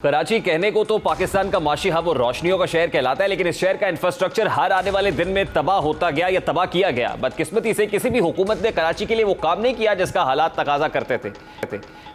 कराची कहने को तो पाकिस्तान का माशी हब और रोशनियों का शहर कहलाता है, लेकिन इस शहर का इंफ्रास्ट्रक्चर हर आने वाले दिन में तबाह होता गया या तबाह किया गया। बदकिस्मती से किसी भी हुकूमत ने कराची के लिए वो काम नहीं किया जिसका हालात तकाजा करते थे।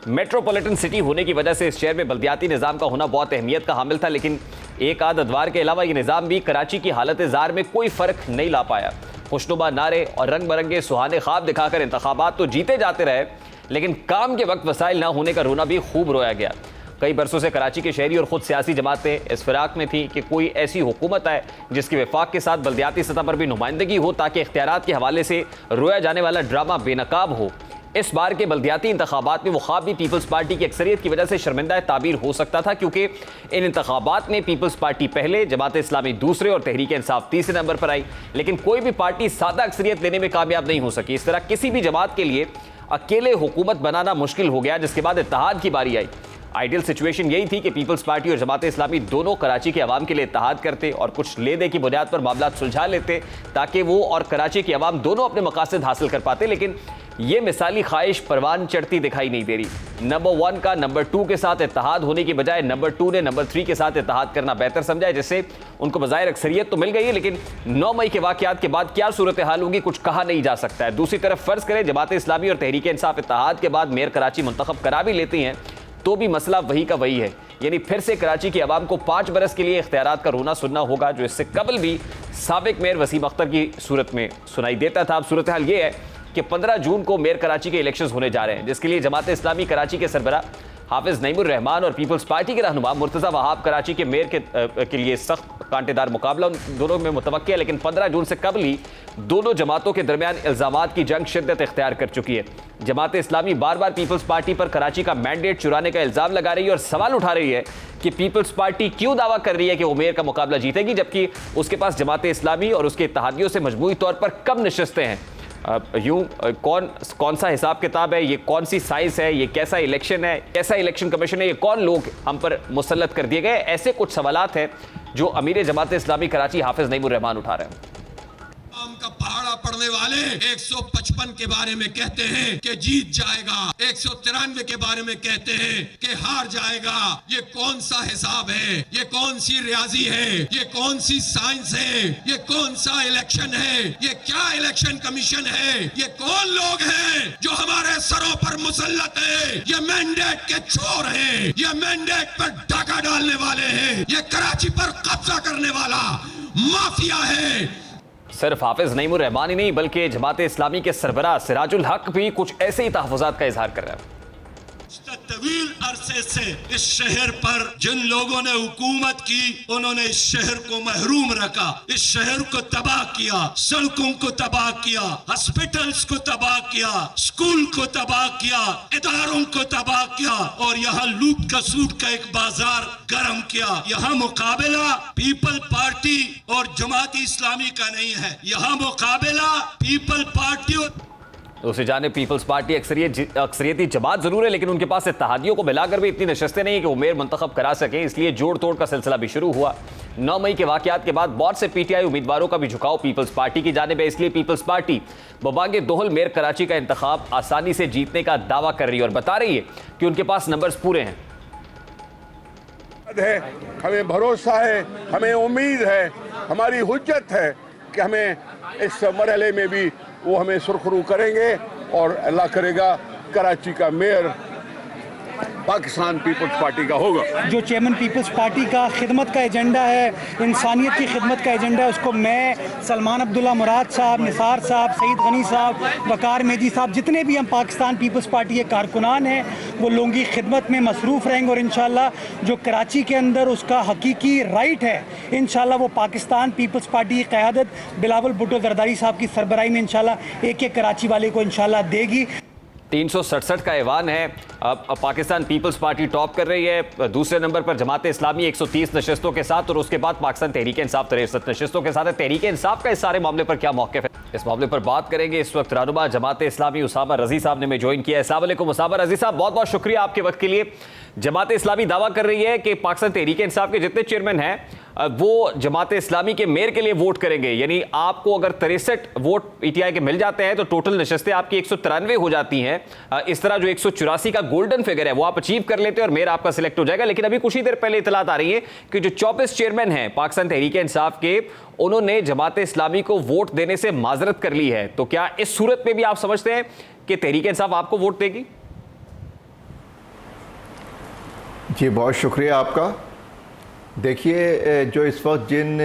मेट्रोपॉलिटन सिटी होने की वजह से इस शहर में बल्दियाती निज़ाम का होना बहुत अहमियत का हामिल था, लेकिन एक आध अदवार के अलावा ये निज़ाम भी कराची की हालत ज़ार में कोई फ़र्क नहीं ला पाया। खुशनुमा नारे और रंग बरंगे सुहाने ख्वाब दिखाकर इंतखाबात तो जीते जाते रहे, लेकिन काम के वक्त वसाइल ना होने का रोना भी खूब रोया गया। कई बरसों से कराची के शहरी और ख़ुद सियासी जमातें इस फिराक में थी कि कोई ऐसी हुकूमत आए जिसकी वफाक के साथ बल्दियाती सतह पर भी नुमाइंदगी हो, ताकि इख्तियारात के हवाले से रोया जाने वाला ड्रामा बेनकाब हो। इस बार के बल्दियाती इंतखाबात में वो ख्वाब भी पीपल्स पार्टी की अक्सरियत की वजह से शर्मिंदा ताबीर हो सकता था, क्योंकि इन इंतखाबात में पीपल्स पार्टी पहले, जमात इस्लामी दूसरे और तहरीक इंसाफ तीसरे नंबर पर आई, लेकिन कोई भी पार्टी सादा अक्सरियत लेने में कामयाब नहीं हो सकी। इस तरह किसी भी जमात के लिए अकेले हुकूमत बनाना मुश्किल हो गया, जिसके बाद इत्तेहाद की बारी आई। आइडियल सिचुएशन यही थी कि पीपल्स पार्टी और जमात इस्लामी दोनों कराची के अवाम के लिए इत्तेहाद करते और कुछ ले दे की बुनियाद पर मामला सुलझा लेते, ताकि वो और कराची के अवाम दोनों अपने मकासद हासिल कर पाते। लेकिन ये मिसाली ख्वाहिश परवान चढ़ती दिखाई नहीं दे रही। नंबर 1 का नंबर 2 के साथ इत्तेहाद होने की बजाय नंबर 2 ने नंबर 3 के साथ इत्तेहाद करना बेहतर समझा है, जिससे उनको बज़ाहिर अक्सरियत तो मिल गई है, लेकिन 9 मई के वाक़यात के बाद क्या सूरत हाल होगी कुछ कहा नहीं जा सकता है। दूसरी तरफ फ़र्ज़ करें जमात इस्लामी और तहरीक इंसाफ इत्तेहाद के बाद मेयर कराची मुंतखब करा भी लेती हैं, तो भी मसला वही का वही है, यानी फिर से कराची की आवाम को 5 बरस के लिए इख्तियारात का रोना सुनना होगा, जो इससे कबल भी साबिक मेयर वसीम अख्तर की सूरत में सुनाई देता था। अब सूरत हाल ये है कि 15 जून को मेयर कराची के इलेक्शंस होने जा रहे हैं, जिसके लिए जमात इस्लामी कराची के सरबरा हाफिज नईमुर रहमान और पीपल्स पार्टी के रहनुमा मुर्तज़ा वहाब कराची के मेयर के लिए सख्त कांटेदार मुकाबला उन दोनों में मुतवक्की है। लेकिन 15 जून से कबल ही दोनों जमातों के दरमियान इल्ज़ामात की जंग शिद्दत इख्तियार कर चुकी है। जमात इस्लामी बार बार पीपल्स पार्टी पर कराची का मैंडेट चुराने का इल्ज़ाम लगा रही है और सवाल उठा रही है कि पीपल्स पार्टी क्यों दावा कर रही है कि वो मेयर का मुकाबला जीतेगी, जबकि उसके पास जमात इस्लामी और उसके इत्तेहादियों से मजमूई तौर पर कम नशिस्तें हैं। कौन सा हिसाब किताब है, ये कौन सी साइंस है, ये कैसा इलेक्शन है, कैसा इलेक्शन कमीशन है, ये कौन लोग हम पर मुसल्लत कर दिए गए, ऐसे कुछ सवालात हैं जो अमीर जमात इस्लामी कराची हाफिज नईमुर रहमान उठा रहे हैं। आम का पहाड़ा पड़ने वाले 155 के बारे में कहते हैं कि जीत जाएगा, 193 के बारे में कहते हैं कि हार जाएगा। ये कौन सा हिसाब है, ये कौन सी रियाजी है, ये कौन सी साइंस है, ये कौन सा इलेक्शन है, ये क्या इलेक्शन कमीशन है, ये कौन लोग हैं जो हमारे सरों पर मुसल्लत है? ये मैंडेट के चोर हैं, ये मैंडेट पर डाका डालने वाले हैं, ये कराची पर कब्जा करने वाला माफिया है। सिर्फ हाफिज नईमुर रहमान ही नहीं, बल्कि जमात इस्लामी के सरबराह सिराजुल हक भी कुछ ऐसे ही तहफ़्फ़ुज़ात का इजहार कर रहे हैं। तवील अरसे से इस शहर पर जिन लोगों ने हुकूमत की, उन्होंने इस शहर को महरूम रखा, इस शहर को तबाह किया, सड़कों को तबाह किया, हॉस्पिटल्स को तबाह किया, स्कूल को तबाह किया, इदारों को तबाह किया और यहाँ लूट का सूट का एक बाजार गर्म किया। यहाँ मुकाबला पीपल पार्टी और जमात इस्लामी का नहीं है, यहाँ मुकाबला पीपल पार्टी और दूसरी जानिब पीपल्स पार्टी अक्सरियती जमात जरूर है, लेकिन उनके पास इत्तेहादियों को मिलाकर भी इतनी नशस्तें नहीं है कि वो मेयर मुंतखब करा सकें, इसलिए जोड़ तोड़ का सिलसिला भी शुरू हुआ। 9 मई के वाक़यात के बाद बहुत से PTI उम्मीदवारों का भी झुकाव पीपल्स पार्टी की जानिब है, इसलिए पीपल्स पार्टी बबांगे दोहल मेयर कराची का इंतखाब आसानी से जीतने का दावा कर रही है और बता रही है कि उनके पास नंबर्स पूरे हैं। हमें भरोसा है, हमें उम्मीद है, हमारी हुज्जत है कि हमें इस मरहले में भी वो हमें सुरखरू करेंगे और अल्लाह करेगा कराची का मेयर पाकिस्तान पीपल्स पार्टी का होगा। जो चेयरमैन पीपल्स पार्टी का खिदमत का एजेंडा है, इंसानियत की खिदमत का एजेंडा है, उसको मैं, सलमान अब्दुल्ला मुराद साहब, निसार साहब, सईद गनी साहब, वकार मेहदी साहब, जितने भी हम पाकिस्तान पीपल्स पार्टी के कारकुनान हैं, वो लोगों की खिदमत में मसरूफ़ रहेंगे और इंशाल्लाह जो कराची के अंदर उसका हकीकी राइट है, इंशाल्लाह वो पाकिस्तान पीपल्स पार्टी की क़यादत बिलावल भुट्टो जरदारी साहब की सरबराही में इंशाल्लाह एक एक कराची वाले को इंशाल्लाह देगी। 367 का ऐवान है। अब पाकिस्तान पीपल्स पार्टी टॉप कर रही है, दूसरे नंबर पर जमात इस्लामी 130 नशस्तों के साथ, और उसके बाद पाकिस्तान तहरीक इंसाफ 63 नशस्तों के साथ है। तहरीक इंसाफ का इस सारे मामले पर क्या मौक़िफ़ है, इस मामले पर बात करेंगे। इस वक्त रहनुमा जमात इस्लामी उसामा रजी साहब ने हमें ज्वाइन किया है। अस्सलाम वालेकुम उसामा रजी साहब, बहुत बहुत शुक्रिया आपके वक्त के लिए। जमात इस्लामी दावा कर रही है कि पाकिस्तान तहरीक इंसाफ के जितने चेयरमैन हैं वो जमात इस्लामी के मेयर के लिए वोट करेंगे, यानी आपको अगर 63 वोट PTI के मिल जाते हैं तो टोटल नशस्तें आपकी 193 हो जाती हैं। इस तरह जो 184 का गोल्डन फिगर है वो आप अचीव कर लेते हैं और मेयर आपका सिलेक्ट हो जाएगा। लेकिन अभी कुछ ही देर पहले इतलात आ रही है कि जो 24 चेयरमैन हैं पाकिस्तान तहरीक इंसाफ के, उन्होंने जमात इस्लामी को वोट देने से माजरत कर ली है। तो क्या इस सूरत में भी आप समझते हैं कि तहरीक इंसाफ आपको वोट देगी? जी बहुत शुक्रिया आपका। देखिए, जो इस वक्त जिन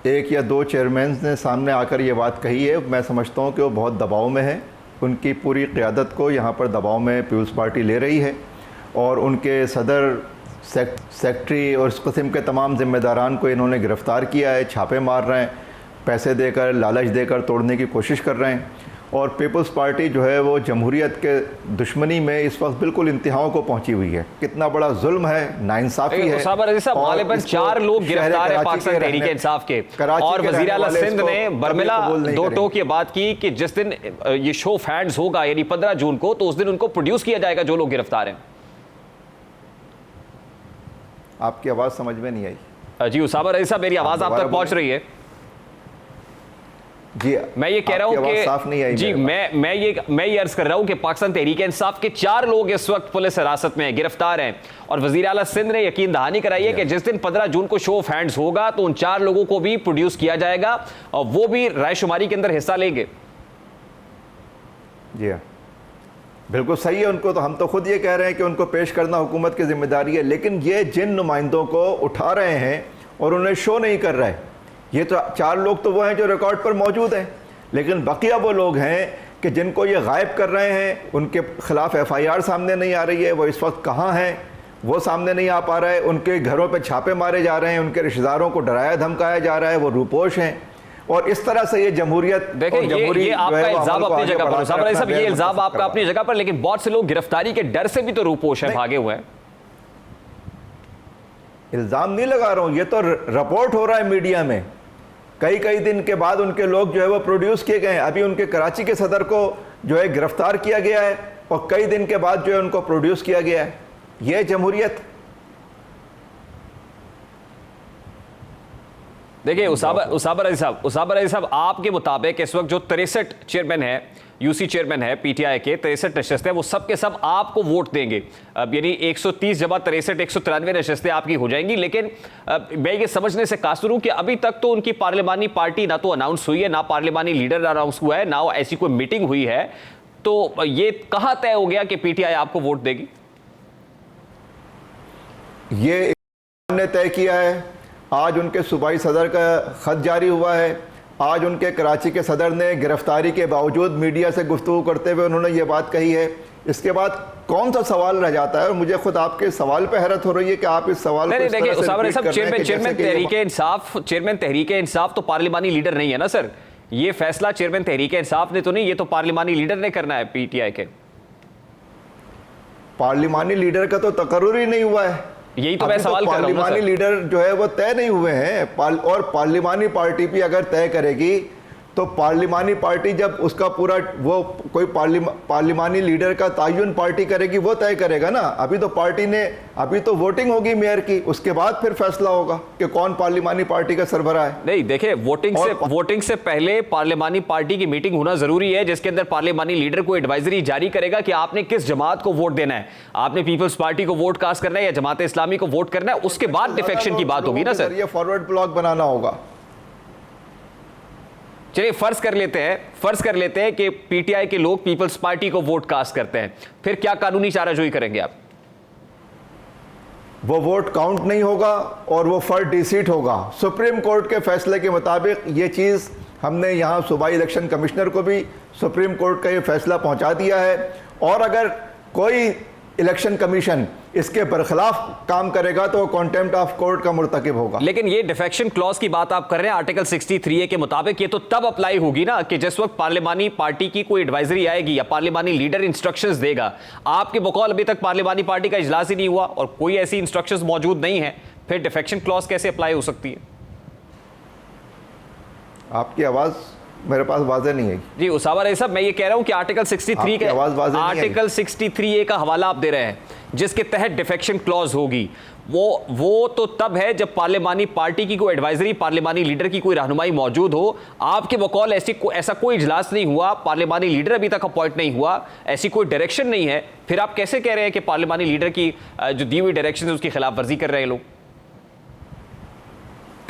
एक या दो चेयरमैन ने सामने आकर ये बात कही है, मैं समझता हूँ कि वो बहुत दबाव में है। उनकी पूरी क़ियादत को यहाँ पर दबाव में पीपल्स पार्टी ले रही है और उनके सदर, सेक्रेटरी और इस किस्म के तमाम ज़िम्मेदारान को इन्होंने गिरफ़्तार किया है, छापे मार रहे हैं, पैसे देकर, लालच देकर तोड़ने की कोशिश कर रहे हैं। और पीपल्स पार्टी जो है वो जमहूरियत के दुश्मनी में इस वक्त बिल्कुल इंतहाओं को पहुंची हुई है। कितना बड़ा जुल्म है, नाइंसाफ़ी है। गालिबन 4 लोग गिरफ्तार हैं पाकिस्तान तहरीक इंसाफ के, और वज़ीर आला सिंध ने बरमिला दो टोक ये बात की कि जिस दिन ये शो ऑफ हैंड्स होगा यानी 15 जून को, तो उस दिन उनको प्रोड्यूस किया जाएगा जो लोग गिरफ्तार हैं। आपकी आवाज़ समझ में नहीं आई। जी उसामा रज़ी साहब, मेरी आवाज़ आप तक पहुंच रही है? जी मैं ये कह रहा हूं कि साफ नहीं आई। जी मैं ये अर्ज कर रहा हूं कि पाकिस्तान तहरीक इंसाफ के 4 लोग इस वक्त पुलिस हिरासत में गिरफ्तार हैं और वज़ीर आला सिंध ने यकीन दहानी कराई है कि जिस दिन 15 जून को शो ऑफ हैंड्स होगा तो उन 4 लोगों को भी प्रोड्यूस किया जाएगा और वो भी रायशुमारी के अंदर हिस्सा लेंगे। जी हाँ, बिल्कुल सही है। उनको तो हम तो खुद ये कह रहे हैं कि उनको पेश करना हुकूमत की जिम्मेदारी है, लेकिन ये जिन नुमाइंदों को उठा रहे हैं और उन्हें शो नहीं कर रहे, ये तो 4 लोग तो वो हैं जो रिकॉर्ड पर मौजूद हैं, लेकिन बकिया वो लोग हैं कि जिनको ये गायब कर रहे हैं, उनके खिलाफ FIR सामने नहीं आ रही है, वो इस वक्त कहाँ हैं वो सामने नहीं आ पा रहा है, उनके घरों पे छापे मारे जा रहे हैं, उनके रिश्तेदारों को डराया धमकाया जा रहा है, वो रूपोश हैं। और इस तरह से ये जमहूरियत, देखिए ये आपका इल्जाम अपनी जगह पर, साहब ये इल्जाम आपका अपनी जगह पर, लेकिन बहुत से लोग गिरफ्तारी के डर से भी तो रूपोश हैं, भागे हुए हैं। इल्ज़ाम नहीं लगा रहा हूँ, ये तो रिपोर्ट हो रहा है मीडिया में। कई दिन के बाद उनके लोग जो है वो प्रोड्यूस किए गए हैं। अभी उनके कराची के सदर को जो है गिरफ्तार किया गया है और कई दिन के बाद जो है उनको प्रोड्यूस किया गया है। ये जमहूरियत। देखिए उसामा रज़ी साहब, आपके मुताबिक इस वक्त जो 63 चेयरमैन है, यूसी चेयरमैन है पीटीआई के, 63 नशस्तें, वो सब के सब आपको वोट देंगे। अब यानी 130 जमा 63 193 नशस्तें आपकी हो जाएंगी। लेकिन मैं ये समझने से कासुर हूं कि अभी तक तो उनकी पार्लिमानी पार्टी ना तो अनाउंस हुई है, ना पार्लिमानी लीडर अनाउंस हुआ है, ना ऐसी कोई मीटिंग हुई है। तो ये कहां तय हो गया कि पीटीआई आपको वोट देगी? ये ने तय किया है। आज उनके सूबाई सदर का खत जारी हुआ है। आज उनके कराची के सदर ने गिरफ्तारी के बावजूद मीडिया से गुफ्तगू करते हुए उन्होंने ये बात कही है। इसके बाद कौन सा सवाल रह जाता है? और मुझे खुद आपके सवाल पे हैरत हो रही है कि आप इस सवाल को देखिए चेयरमैन तहरीक इंसाफ तो पार्लिमानी लीडर नहीं है ना सर। ये फैसला चेयरमैन तहरीक इंसाफ ने तो नहीं, ये तो पार्लिमानी लीडर ने करना है पीटीआई के। पार्लिमानी लीडर का तो तकर्रुर ही नहीं हुआ है। यही तो मैं सवाल कर रहा हूं। पार्लिमानी लीडर जो है वो तय नहीं हुए हैं और पार्लिमानी पार्टी भी अगर तय करेगी तो पार्लिमानी पार्टी जब उसका पूरा वो कोई पार्लिमानी लीडर का तयन पार्टी करेगी वो तय करेगा ना। अभी तो पार्टी ने, अभी तो वोटिंग होगी मेयर की, उसके बाद फिर फैसला होगा कि कौन पार्लिमानी पार्टी का सरबराह है। नहीं देखिए, वोटिंग से पहले पार्लिमानी पार्टी की मीटिंग होना जरूरी है, जिसके अंदर पार्लिमानी लीडर को एडवाइजरी जारी करेगा कि आपने किस जमात को वोट देना है, आपने पीपल्स पार्टी को वोट कास्ट करना है या जमात इस्लामी को वोट करना है। उसके बाद डिफेक्शन की बात होगी ना सर। ये फॉरवर्ड ब्लॉक बनाना होगा। चलिए फर्ज कर लेते हैं कि पीटीआई के लोग पीपल्स पार्टी को वोट कास्ट करते हैं, फिर क्या कानूनी चाराजोई करेंगे आप? वो वोट काउंट नहीं होगा और वो फर्स्ट डिसीट होगा। सुप्रीम कोर्ट के फैसले के मुताबिक ये चीज़ हमने यहाँ सूबाई इलेक्शन कमिश्नर को भी सुप्रीम कोर्ट का ये फैसला पहुँचा दिया है। और अगर कोई इलेक्शन कमीशन इसके बरखिलाफ काम करेगा तो कॉन्टेम्प्ट ऑफ कोर्ट का मुर्तकिब होगा। लेकिन ये डिफेक्शन क्लॉज की बात आप कर रहे हैं आर्टिकल 63A के मुताबिक, ये तो तब अप्लाई होगी ना कि जिस वक्त पार्लिमानी पार्टी की कोई एडवाइजरी आएगी या पार्लिमानी लीडर इंस्ट्रक्शंस देगा। आपके बकौल अभी तक पार्लिमानी पार्टी का इजलास ही नहीं हुआ और कोई ऐसी इंस्ट्रक्शंस मौजूद नहीं है, फिर डिफेक्शन क्लॉज कैसे अप्लाई हो सकती है? आपकी आवाज़ मेरे पास वाज़ेह नहीं है जी उसामा रज़ी साहब। मैं ये कह रहा हूं कि आर्टिकल 63 का आर्टिकल 63A का हवाला आप दे रहे हैं जिसके तहत डिफेक्शन क्लॉज होगी। वो तो तब है जब पार्लिमानी पार्टी की कोई एडवाइजरी, पार्लिमानी लीडर की कोई रहनुमाई मौजूद हो। आपके बकौल ऐसा कोई इजलास नहीं हुआ, पार्लिमानी लीडर अभी तक अपॉइंट नहीं हुआ, ऐसी कोई डायरेक्शन नहीं है, फिर आप कैसे कह रहे हैं कि पार्लिमानी लीडर की जो दी हुई डायरेक्शन है उसकी खिलाफ वर्जी कर रहे हैं लोग?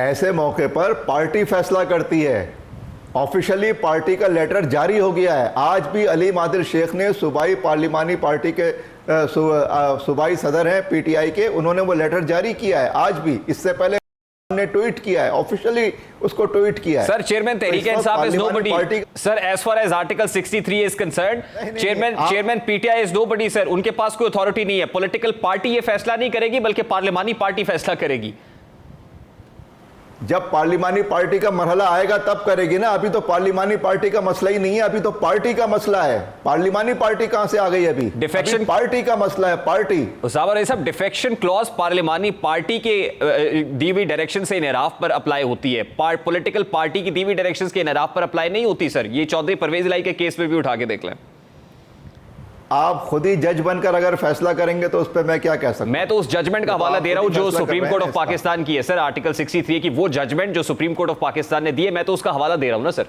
ऐसे मौके पर पार्टी फैसला करती है। ऑफिशियली पार्टी का लेटर जारी हो गया है। आज भी अलीम आदिल शेख ने सूबाई पार्लिमानी पार्टी के सूबाई सदर हैं पीटीआई के, उन्होंने वो लेटर जारी किया है आज भी। इससे पहले ने ट्वीट किया है, ऑफिशियली उसको ट्वीट किया है। Sir, chairman Tehreek Insaf is nobody sir, as far as article 63 is concerned, chairman PTI is nobody sir. उनके पास कोई अथॉरिटी नहीं है। पॉलिटिकल पार्टी ये फैसला नहीं करेगी, बल्कि पार्लिमानी पार्टी फैसला करेगी। जब पार्लिमानी पार्टी का मरहला आएगा तब करेगी ना। अभी तो पार्लिमानी पार्टी का मसला ही नहीं है, अभी तो पार्टी का मसला है। पार्लिमानी पार्टी कहां से आ गई? अभी डिफेक्शन पार्टी का मसला है। पार्टी साहब डिफेक्शन क्लॉज पार्लिमानी पार्टी के दी हुई डायरेक्शन से इनराफ पर अप्लाई होती है, पॉलिटिकल पार्टी की दी हुई डायरेक्शन के इनराफ पर अप्लाई नहीं होती सर। ये चौधरी परवेज इलाही के केस में भी उठा के देख लें। आप खुद ही जज बनकर अगर फैसला करेंगे तो उस पर मैं क्या कह सकता हूं? मैं तो उस जजमेंट का हवाला दे रहा हूं जो सुप्रीम कोर्ट ऑफ पाकिस्तान की है सर, आर्टिकल 63 की वो जजमेंट जो सुप्रीम कोर्ट ऑफ पाकिस्तान ने दी है, मैं तो उसका हवाला दे रहा हूं ना सर।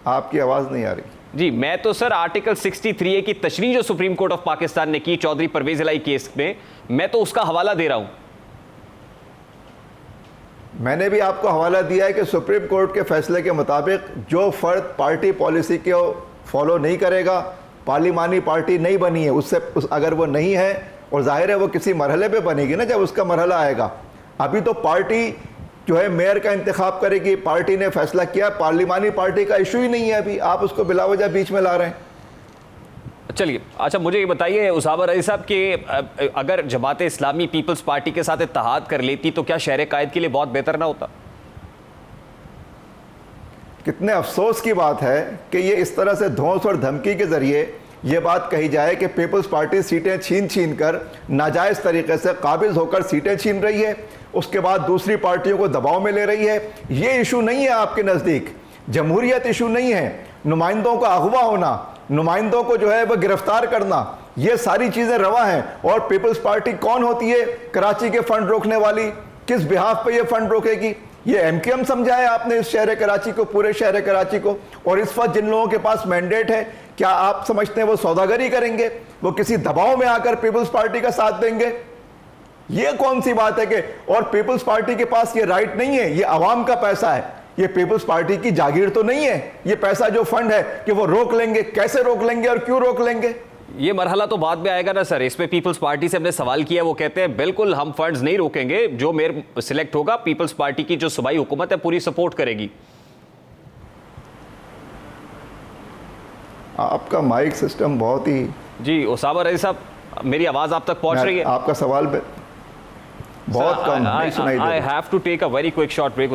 आपकी आवाज नहीं आ रही जी। मैं तो सर आर्टिकल 63 की तशरीह जो सुप्रीम कोर्ट ऑफ पाकिस्तान ने की चौधरी परवेज इलाही केस में, मैं तो उसका हवाला दे रहा हूं। मैंने भी आपको हवाला दिया है कि सुप्रीम कोर्ट के फैसले के मुताबिक जो फर्द पार्टी पॉलिसी को फॉलो नहीं करेगा, पार्लिमानी पार्टी नहीं बनी है उससे अगर वो नहीं है, और जाहिर है वो किसी मरहले पे बनेगी ना जब उसका मरहला आएगा। अभी तो पार्टी जो है मेयर का इंतखाब करेगी, पार्टी ने फैसला किया, पार्लिमानी पार्टी का इशू ही नहीं है अभी, आप उसको बिलावजह बीच में ला रहे हैं। चलिए, अच्छा मुझे ये बताइए उसामा रईस साहब कि अगर जमात इस्लामी पीपल्स पार्टी के साथ इत्तेहाद कर लेती तो क्या शहर कायद के लिए बहुत बेहतर ना होता? कितने अफसोस की बात है कि ये इस तरह से धौंस और धमकी के जरिए ये बात कही जाए कि पीपल्स पार्टी सीटें छीन कर नाजायज़ तरीके से काबिज होकर सीटें छीन रही है, उसके बाद दूसरी पार्टियों को दबाव में ले रही है। ये इशू नहीं है आपके नज़दीक, जमहूरियत इशू नहीं है, नुमाइंदों का अगवा होना, नुमाइंदों को जो है वह गिरफ्तार करना, ये सारी चीज़ें रवा हैं। और पीपल्स पार्टी कौन होती है कराची के फंड रोकने वाली? किस बिहाफ पे ये फंड रोकेगी? ये एमकेएम समझा है आपने इस शहर कराची को, पूरे शहर कराची को। और इस वक्त जिन लोगों के पास मैंडेट है, क्या आप समझते हैं वो सौदागरी करेंगे? वो किसी दबाव में आकर पीपल्स पार्टी का साथ देंगे? ये कौन सी बात है कि और पीपल्स पार्टी के पास ये राइट नहीं है, ये आवाम का पैसा है, ये पीपल्स पार्टी की जागीर तो नहीं है। ये पैसा जो फंड है कि वो रोक लेंगे, कैसे रोक लेंगे और क्यों रोक लेंगे? ये मरहला तो बाद में आएगा ना सर। इस पे पीपल्स पार्टी से हमने सवाल किया, वो कहते हैं बिल्कुल हम फंड्स नहीं रोकेंगे, जो मेयर सिलेक्ट होगा पीपल्स पार्टी की जो सूबाई हुकूमत है पूरी सपोर्ट करेगी। आपका माइक सिस्टम बहुत ही जी उसामा रईस साहब, मेरी आवाज आप तक पहुंच रही है? आपका सवाल बहुत कम नहीं सुनाई दे रहा। I have to take a very quick short break.